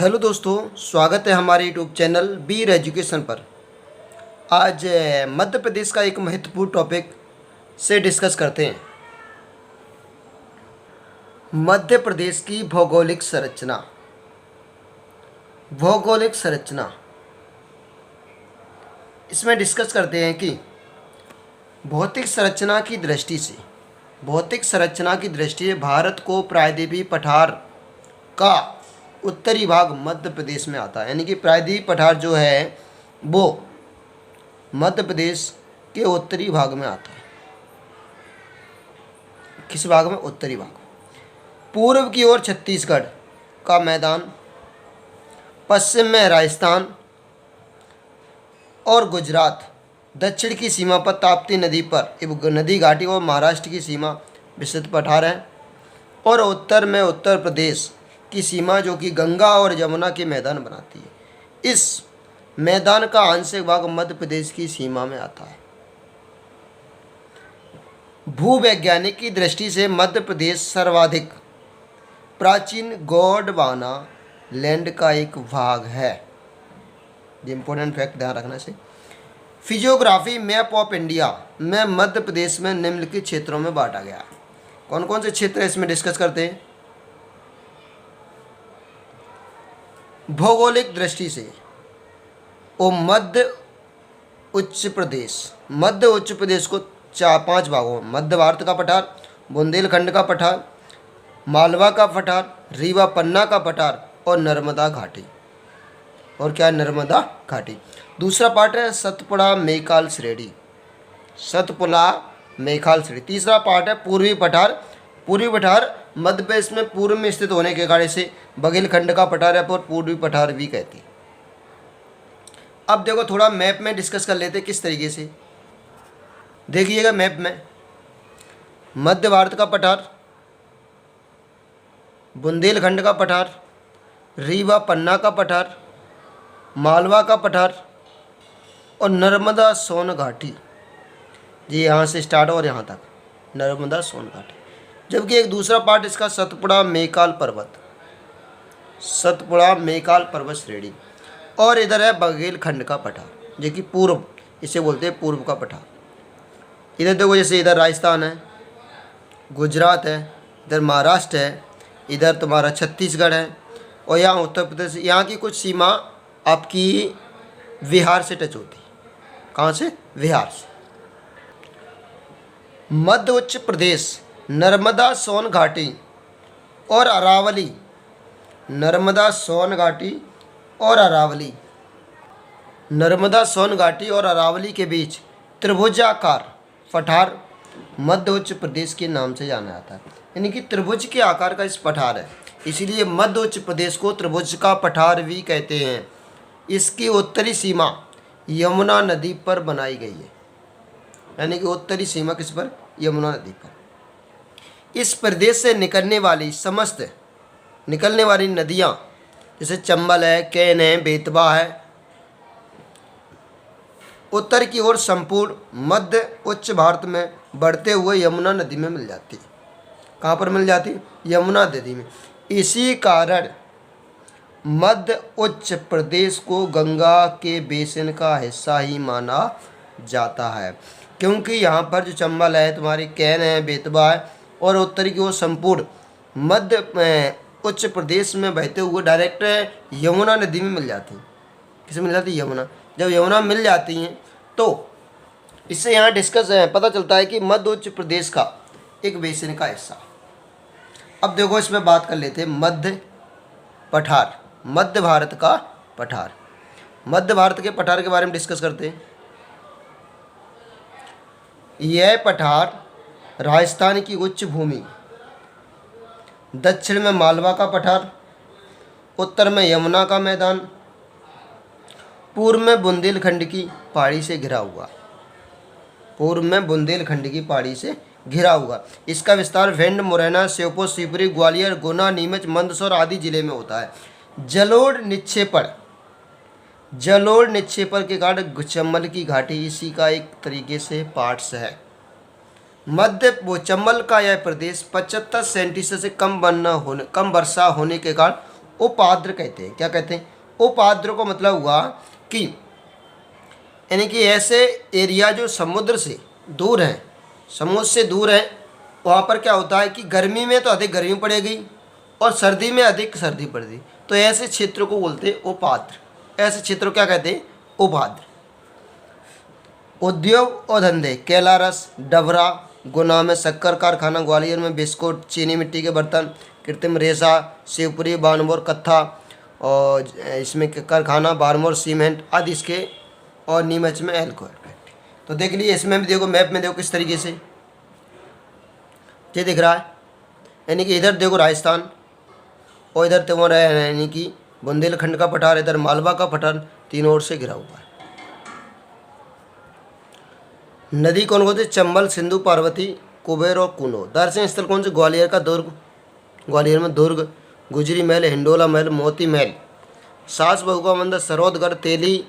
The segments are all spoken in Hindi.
हेलो दोस्तों, स्वागत है हमारे यूट्यूब चैनल बीर एजुकेशन पर। आज मध्य प्रदेश का एक महत्वपूर्ण टॉपिक से डिस्कस करते हैं। मध्य प्रदेश की भौगोलिक संरचना। भौगोलिक संरचना इसमें डिस्कस करते हैं कि भौतिक संरचना की दृष्टि से भारत को प्रायद्वीपीय पठार का उत्तरी भाग मध्य प्रदेश में आता है। यानी कि प्रायद्वीपीय पठार जो है वो मध्य प्रदेश के उत्तरी भाग में आता है। किस भाग में? उत्तरी भाग। पूर्व की ओर छत्तीसगढ़ का मैदान, पश्चिम में राजस्थान और गुजरात, दक्षिण की सीमा पर ताप्ती नदी पर नदी घाटी और महाराष्ट्र की सीमा विस्तृत पठार है, और उत्तर में उत्तर प्रदेश की सीमा जो कि गंगा और यमुना के मैदान बनाती है। इस मैदान का आंशिक भाग मध्य प्रदेश की सीमा में आता है। भूवैज्ञानिक की दृष्टि से मध्य प्रदेश सर्वाधिक प्राचीन गोंडवाना लैंड का एक भाग है। ये इंपॉर्टेंट फैक्ट ध्यान रखना से। फिजियोग्राफी मैप ऑफ इंडिया में मध्य प्रदेश में निम्नलिखित क्षेत्रों में बांटा गया है। कौन कौन से क्षेत्र इसमें डिस्कस करते हैं? भौगोलिक दृष्टि से मध्य उच्च प्रदेश को 4-5 भागों में मध्य भारत का पठार, बुंदेलखंड का पठार, मालवा का पठार, रीवा पन्ना का पठार और नर्मदा घाटी। और क्या है? नर्मदा घाटी। दूसरा पार्ट है सतपुड़ा मेकाल श्रेणी। तीसरा पार्ट है पूर्वी पठार। पूर्वी पठार मध्य प्रदेश में पूर्व में स्थित होने के कारण से बघेलखंड का पठार है, पर पूर्वी पठार भी कहते हैं। अब देखो, थोड़ा मैप में डिस्कस कर लेते किस तरीके से। देखिएगा मैप में, मध्य भारत का पठार, बुंदेलखंड का पठार, रीवा पन्ना का पठार, मालवा का पठार और नर्मदा सोन घाटी। जी यहाँ से स्टार्ट और यहाँ तक नर्मदा सोन घाटी। जबकि एक दूसरा पार्ट इसका सतपुड़ा मेकाल पर्वत श्रेणी, और इधर है बघेलखंड का पठार जो कि पूर्व, इसे बोलते हैं पूर्व का पठार। इधर देखो, जैसे इधर राजस्थान है, गुजरात है, इधर महाराष्ट्र है, इधर तुम्हारा छत्तीसगढ़ है, और यहाँ उत्तर प्रदेश। यहाँ की कुछ सीमा आपकी बिहार से टच होती है। कहाँ से? बिहार से। मध्य उच्च प्रदेश नर्मदा सोन घाटी और अरावली, नर्मदा सोन घाटी और अरावली के बीच त्रिभुजाकार पठार मध्य उच्च प्रदेश के नाम से जाना जाता है। यानी कि त्रिभुज के आकार का इस पठार है, इसलिए मध्य उच्च प्रदेश को त्रिभुज का पठार भी कहते हैं। इसकी उत्तरी सीमा यमुना नदी पर बनाई गई है। यानी कि उत्तरी सीमा किस पर? यमुना नदी पर। इस प्रदेश से निकलने वाली नदियाँ जैसे चंबल है, कैन है, बेतवा है, उत्तर की ओर संपूर्ण मध्य उच्च भारत में बढ़ते हुए यमुना नदी में मिल जाती है। कहाँ पर मिल जाती है? यमुना नदी में। इसी कारण मध्य उच्च प्रदेश को गंगा के बेसिन का हिस्सा ही माना जाता है, क्योंकि यहाँ पर जो चंबल है, तुम्हारी कैन है, बेतवा है, और उत्तरी की ओर संपूर्ण मध्य उच्च प्रदेश में बहते हुए डायरेक्ट यमुना नदी में मिल जाती है। किसे मिल जाती है? यमुना। जब यमुना मिल जाती हैं तो इससे यहाँ डिस्कस पता चलता है कि मध्य उच्च प्रदेश का एक बेसिन का हिस्सा। अब देखो, इसमें बात कर लेते हैं मध्य पठार, मध्य भारत का पठार। मध्य भारत के पठार के बारे में डिस्कस करते हैं। यह पठार राजस्थान की उच्च भूमि, दक्षिण में मालवा का पठार, उत्तर में यमुना का मैदान, पूर्व में बुंदेलखंड की पहाड़ी से घिरा हुआ। इसका विस्तार भिंड, मुरैना, श्योपुर, शिवपुरी, ग्वालियर, गुना, नीमच, मंदसौर आदि जिले में होता है। जलोढ़ निक्षेपण के कारण चंबल की घाटी इसी का एक तरीके से पार्ट्स है। चंबल का यह प्रदेश 75 सेंटीमीटर से कम वर्षा होने के कारण उपाद्र कहते हैं। क्या कहते हैं? उपाद्र को मतलब हुआ कि यानी कि ऐसे एरिया जो समुद्र से दूर हैं, समुद्र से दूर है, वहाँ पर क्या होता है कि गर्मी में तो अधिक गर्मी पड़ेगी और सर्दी में अधिक सर्दी पड़ेगी, तो ऐसे क्षेत्र को बोलते हैं उपाद्र। ऐसे क्षेत्र को क्या कहते हैं? उपाद्र। उद्योग और धंधे, केला रस, डबरा, गुना में शक्कर कारखाना, ग्वालियर में बिस्कुट, चीनी मिट्टी के बर्तन, कृत्रिम रेशा, शिवपुरी, बानमोर कत्था, और इसमें कारखाना, बारमोर सीमेंट आदि इसके, और नीमच में एल्कोहल फैक्ट्री। तो देख लीजिए इसमें भी देखो, मैप में देखो किस तरीके से ये दिख रहा है, यानी कि इधर देखो राजस्थान और इधर तुम्हारा यानी कि बुंदेलखंड का पठार, इधर मालवा का पठार, तीनों ओर से घिरा हुआ है। नदी कौन कौन सी? चंबल, सिंधु, पार्वती, कुबेर और कुनो। दर्शन स्थल कौन से? ग्वालियर का दुर्ग, ग्वालियर में दुर्ग, गुजरी महल, हिंडोला महल, मोती महल, सास बहू का मंदिर, सरोदगढ़, तेली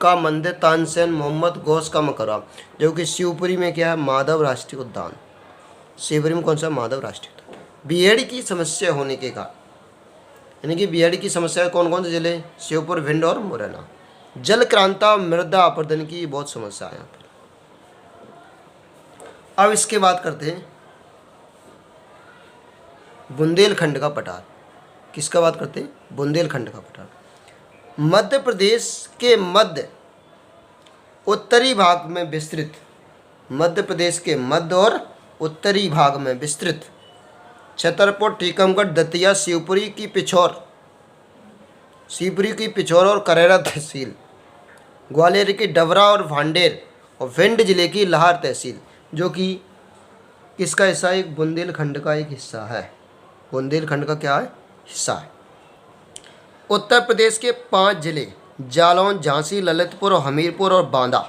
का मंदिर, तानसेन, मोहम्मद गौस का मकबरा। जो कि शिवपुरी में क्या है? माधव राष्ट्रीय उद्यान। शिवपुरी में कौन सा? माधव राष्ट्रीय उद्यान। बीएड की समस्या होने के कारण, यानी कि बीएड की समस्या कौन कौन से जिले? शिवपुर, भिंड और मुरैना। जल क्रांता, मृदा अपरदन की बहुत समस्या है यहाँ पर। अब इसके बात करते हैं बुंदेलखंड का पठार। किसका बात करते हैं? बुंदेलखंड का पठार। मध्य प्रदेश के मध्य उत्तरी भाग में विस्तृत, मध्य प्रदेश के मध्य और उत्तरी भाग में विस्तृत छतरपुर, टीकमगढ़, दतिया, शिवपुरी की पिछोर, शिवपुरी की पिछोर और करेरा तहसील, ग्वालियर की डबरा और भांडेर, और भिंड जिले की लाहौर तहसील, जो कि किसका हिस्सा है? एक बुंदेलखंड का एक हिस्सा है। बुंदेलखंड का क्या है? हिस्सा है। उत्तर प्रदेश के 5 जिले जालौन, झांसी, ललितपुर और हमीरपुर और बांदा।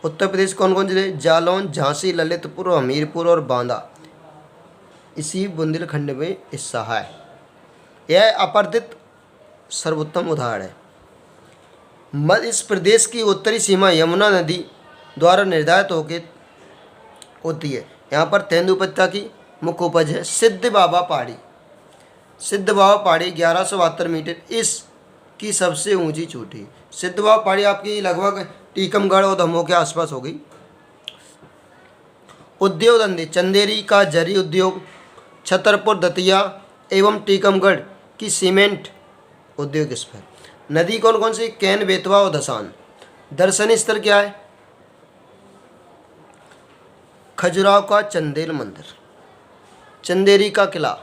उत्तर प्रदेश कौन कौन जिले? जालौन, झांसी, ललितपुर, हमीरपुर और बांदा इसी बुंदेलखंड में हिस्सा है। यह अपरदित सर्वोत्तम उदाहरण है। मध्य इस प्रदेश की उत्तरी सीमा यमुना नदी द्वारा निर्धारित होती है। यहाँ पर तेंदुपत्ता की मुख्य उपज है। सिद्ध बाबा पहाड़ी, सिद्ध बाबा पहाड़ी 1172 मीटर इसकी सबसे ऊंची चोटी। सिद्ध बाबा पहाड़ी आपकी लगभग टीकमगढ़ और दमोह के आसपास हो गई। उद्योग धंधे, चंदेरी का जरी उद्योग, छतरपुर, दतिया एवं टीकमगढ़ की सीमेंट उद्योग इस पर। नदी कौन कौन सी? कैन, बेतवा और धसान। दर्शनीय स्थल क्या है? खजुराहो का चंदेल मंदिर, चंदेरी का किला,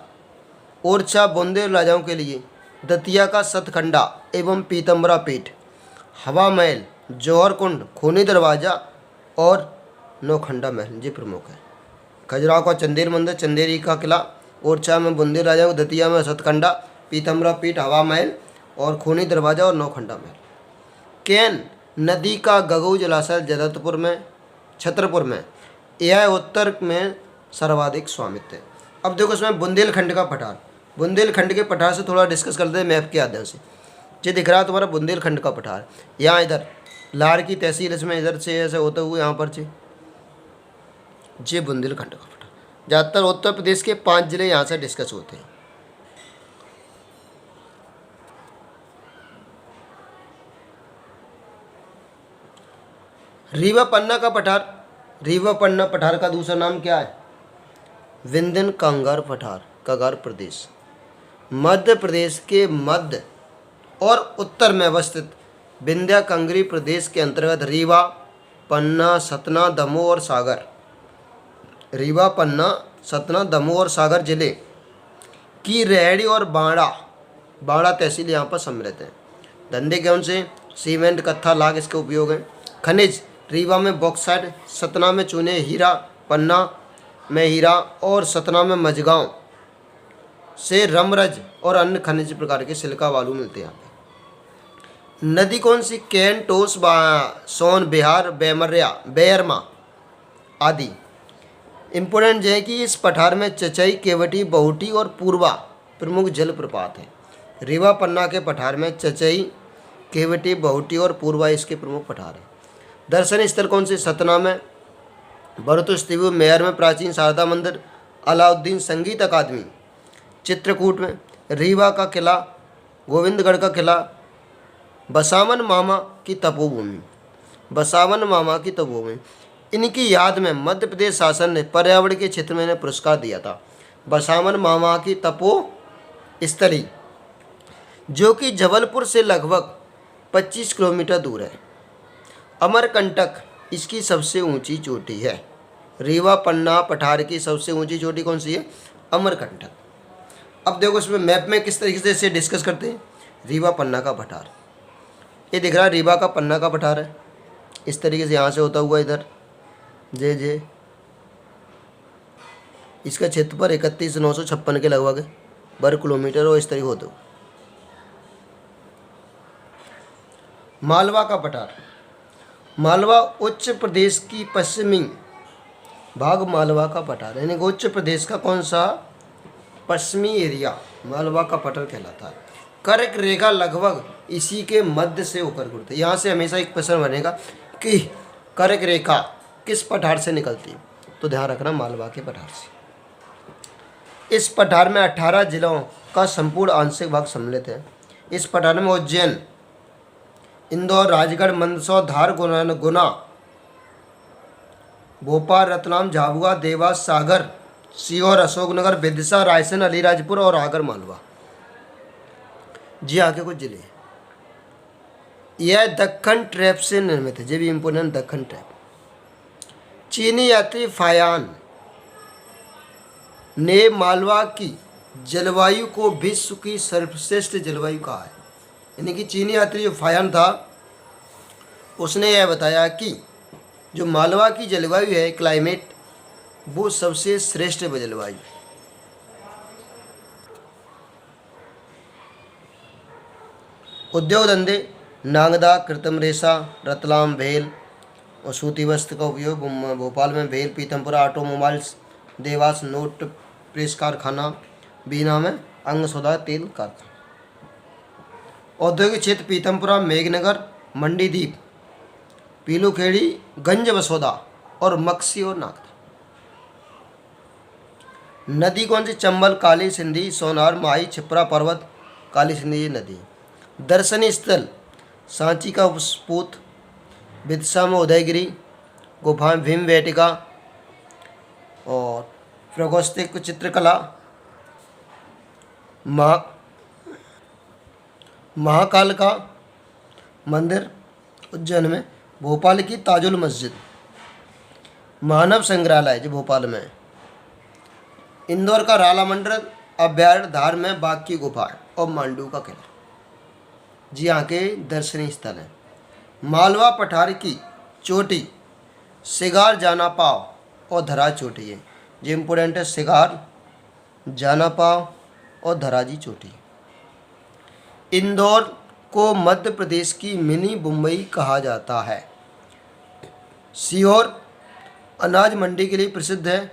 ओरछा बुंदेल राजाओं के लिए, दतिया का सतखंडा एवं पीतम्बरा पीठ, हवा महल, जौहर कुंड, खूनी दरवाजा और नौखंडा महल जी प्रमुख है। खजुराहो का चंदेल मंदिर, चंदेरी का किला, ओरछा में बुंदेल राजाओं, दतिया में सतखंडा, पीतम्बरा पीठ, हवा महल और खूनी दरवाजा और नौखंडा महल। कैन नदी का गगऊ जलाशय जगतपुर में, छतरपुर में, यह उत्तर में सर्वाधिक स्वामित्व है। अब देखो इसमें बुंदेलखंड का पठार, बुंदेलखंड के पठार से थोड़ा डिस्कस करते हैं मैप के माध्यम से। ये दिख रहा है तुम्हारा बुंदेलखंड का पठार, यहाँ इधर लार की तहसील, इसमें इधर से ऐसे होते हुए यहाँ पर से ये बुंदेलखंड का पठार। ज़्यादातर उत्तर प्रदेश के 5 जिले यहाँ से डिस्कस होते हैं। रीवा पन्ना का पठार, रीवा पन्ना पठार का दूसरा नाम क्या है? विंध्यन कांगार पठार, कांगार प्रदेश। मध्य प्रदेश के मध्य और उत्तर में अवस्थित विंध्या कांगरी प्रदेश के अंतर्गत रीवा, पन्ना, सतना, दमोह और सागर, रीवा, पन्ना, सतना, दमोह और सागर जिले की रेहड़ी और बाड़ा तहसील यहाँ पर सम्मिलित है। धंधे कौन से? सीमेंट, कत्था, लाख इसके उपयोग हैं। खनिज, रीवा में बॉक्साइट, सतना में चूने, हीरा, पन्ना में हीरा और सतना में मझगांव से रमरज और अन्य खनिज प्रकार के सिलिका बालू मिलते हैं यहाँ पे। नदी कौन सी? कैन, टोस, सोन, बिहार, बेयरमा आदि। इम्पोर्टेंट है कि इस पठार में चचई, केवटी, बहुटी और पूर्वा प्रमुख जलप्रपात हैं। रीवा पन्ना के पठार में चचई, केवटी, बहुटी और पूर्वा इसके प्रमुख पठार हैं। दर्शनीय स्थल कौन से? सतना में भरतुस्तीबु, मेयर में प्राचीन शारदा मंदिर, अलाउद्दीन संगीत अकादमी, चित्रकूट में, रीवा का किला, गोविंदगढ़ का किला, बसावन मामा की तपोभूमि, बसावन मामा की तपोभूमि। इनकी याद में मध्य प्रदेश शासन ने पर्यावरण के क्षेत्र में इन्हें पुरस्कार दिया था। बसावन मामा की तपो स्थली, जो कि जबलपुर से लगभग 25 किलोमीटर दूर है। अमरकंटक इसकी सबसे ऊंची चोटी है। रीवा पन्ना पठार की सबसे ऊंची चोटी कौन सी है? अमरकंटक। अब देखो इसमें मैप में किस तरीके से इसे डिस्कस करते हैं। रीवा पन्ना का पठार, ये दिख रहा है रीवा का पन्ना का पठार है। इस तरीके से यहाँ से होता हुआ इधर जे इसका क्षेत्रफल 31,956 के लगभग वर्ग किलोमीटर और इस तरीके होते हुए। मालवा का पठार, मालवा उच्च प्रदेश की पश्चिमी भाग मालवा का पठार, यानी कि उच्च प्रदेश का कौन सा पश्चिमी एरिया मालवा का पठार कहलाता है। कर्क रेखा लगभग इसी के मध्य से होकर गुजरती है। यहाँ से हमेशा एक प्रश्न बनेगा कि कर्क रेखा किस पठार से निकलती है, तो ध्यान रखना मालवा के पठार से। इस पठार में 18 जिलों का संपूर्ण आंशिक भाग सम्मिलित है। इस पठार में उज्जैन, इंदौर, राजगढ़, मंदसौर, धार, गुना, भोपाल, रतलाम, झाबुआ, देवास, सागर, सीहोर, अशोकनगर, विदिशा, रायसेन, अलीराजपुर और आगर मालवा, जी आगे कुछ जिले। यह दक्कन ट्रैप से निर्मित है। ये भी इंपोर्टेंट, दक्कन ट्रैप। चीनी यात्री फायान ने मालवा की जलवायु को विश्व की सर्वश्रेष्ठ जलवायु कहा है। यानी कि चीनी यात्री जो फायान था उसने यह बताया कि जो मालवा की जलवायु है, क्लाइमेट, वो सबसे श्रेष्ठ जलवायु। उद्योग धंधे, नागदा, कृत्रिम रेशा, रतलाम भेल और सूती वस्त्र का उपयोग। भोपाल में भेल, Pitampura automobiles, Dewas note press कारखाना, बीना में अंग सोदा तेल कारखाना। औद्योगिक क्षेत्र पीतमपुरा, मेघनगर, मंडीदीप, पीलूखेड़ी, गंज बसोदा और मक्सी और नागदा। नदी कौन सी? चंबल, काली सिंधी, सोनार, माही, छिप्रा पर्वत, काली सिंधी नदी। दर्शनीय स्थल सांची का उपस्पूत, विदिशा में उदयगिरी गुफा, भीम वेटिका और प्रगोस्तिक चित्रकला, महाकाल का मंदिर उज्जैन में, भोपाल की ताजुल मस्जिद, मानव संग्रहालय जो भोपाल में, इंदौर का राला मंडल अभ्यारण्य, धार में बाघ की गुफा और मांडू का किला, जी यहाँ के दर्शनीय स्थल हैं। मालवा पठार की चोटी सिगार, जानापाव और धरा चोटी है। जो इम्पोर्टेंट है सिगार, जानापाव और धराजी चोटी। इंदौर को मध्य प्रदेश की मिनी मुंबई कहा जाता है। सीहोर अनाज मंडी के लिए प्रसिद्ध है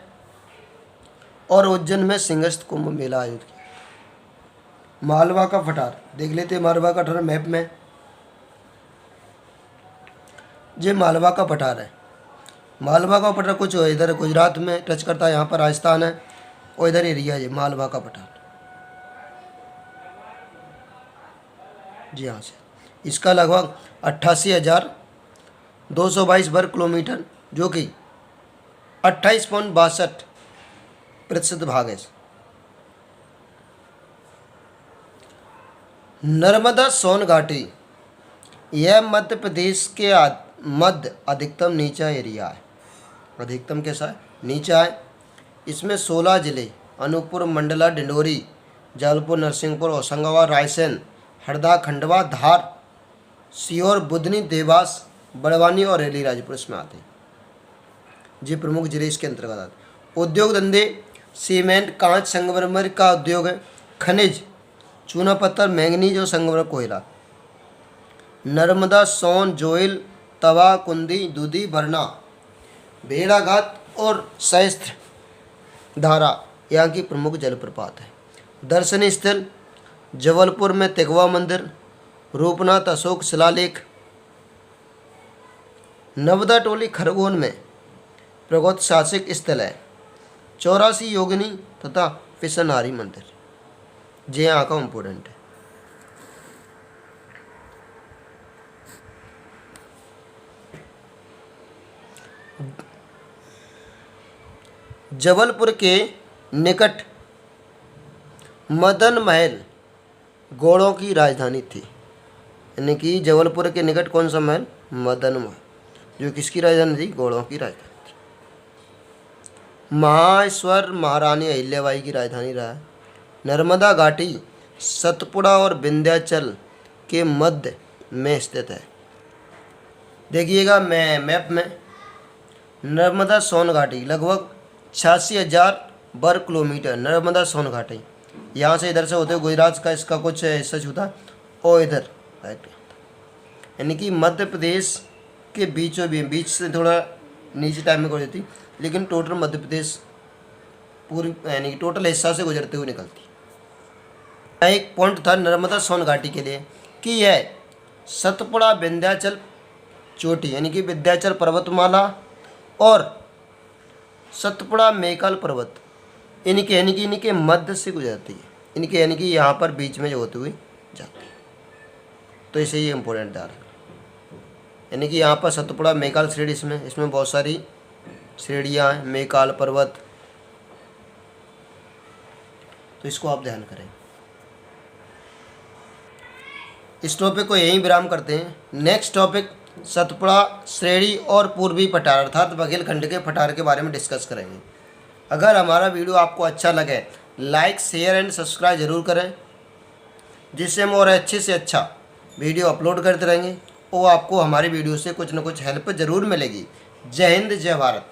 और उज्जैन में सिंहस्थ कुंभ मेला आयोजित किया। मालवा का पठार देख लेते हैं, मालवा का पठार मैप में। ये मालवा का पठार है। मालवा का पठार कुछ इधर गुजरात में टच करता है, यहाँ पर राजस्थान है और इधर एरिया है मालवा का पठार। जी हाँ से इसका लगभग 88,222 वर्ग किलोमीटर, जो कि 28.62% भाग है। नर्मदा सोन घाटी, यह मध्य प्रदेश के मध्य अधिकतम नीचा एरिया है। अधिकतम कैसा है? नीचा है। इसमें 16 जिले अनूपपुर, मंडला, डिंडोरी, जबलपुर, नरसिंहपुर, होशंगाबाद, रायसेन, हरदा, खंडवा, धार, सीहोर, बुधनी, देवास, बड़वानी और अलीराजपुर इसमें आते हैं। ये प्रमुख जिले इसके अंतर्गत आते हैं। उद्योग धंधे सीमेंट, कांच, संगमरमर का उद्योग है। खनिज चूना पत्थर, मैंगनीज और संगमरमर कोयला। नर्मदा, सोन, जोइल, तवा, कुंदी, दूधी, बरना, भेड़ाघाट और सहस्त्र धारा यहाँ की प्रमुख जलप्रपात है। दर्शनीय स्थल जबलपुर में तिगवा मंदिर, रूपनाथ अशोक शिलालेख, नवदा टोली खरगोन में प्रगोत्साहसिक स्थल है। 84 योगिनी तथा पिसनारी मंदिर, जे यहाँ का इम्पोर्टेंट है। जबलपुर के निकट मदन महल गौड़ों की राजधानी थी। यानी कि जबलपुर के निकट कौन सा महल? मदन महल, जो किसकी राजधानी थी? गौड़ों की राजधानी थी। माहेश्वर महारानी अहिल्याबाई की राजधानी रहा है। नर्मदा घाटी सतपुड़ा और विंध्याचल के मध्य में स्थित है। देखिएगा मैप में, नर्मदा सोन घाटी लगभग 86,000 वर्ग किलोमीटर। नर्मदा सोन घाटी यहाँ से इधर से होते हुए गुजरात का इसका कुछ हिस्सा छूता और इधर राइट, यानी कि मध्य प्रदेश के बीचों बीच से थोड़ा नीचे टाइम में गुजरती, लेकिन टोटल मध्य प्रदेश पूरी यानी कि टोटल हिस्सा से गुजरते हुए निकलती। एक पॉइंट था नर्मदा सोन घाटी के लिए कि यह सतपुड़ा विंध्याचल चोटी यानी कि विंध्याचल पर्वतमाला और सतपुड़ा मेकाल पर्वत इनके मध्य से गुजरती है। इनके यानी कि यहाँ पर बीच में जो होती हुई जाती है। तो इसे ये इम्पोर्टेंट था, यानी कि यहाँ पर सतपुड़ा मेकाल श्रेणी इसमें बहुत सारी श्रेणियाँ हैं, मेकाल पर्वत, तो इसको आप ध्यान करें। इस टॉपिक को यहीं विराम करते हैं। नेक्स्ट टॉपिक सतपुड़ा श्रेणी और पूर्वी पठार अर्थात बघेलखंड के पठार के बारे में डिस्कस करेंगे। अगर हमारा वीडियो आपको अच्छा लगे लाइक शेयर एंड सब्सक्राइब जरूर करें, जिससे हम और अच्छे से अच्छा वीडियो अपलोड करते रहेंगे और आपको हमारी वीडियो से कुछ न कुछ हेल्प ज़रूर मिलेगी। जय हिंद, जय भारत।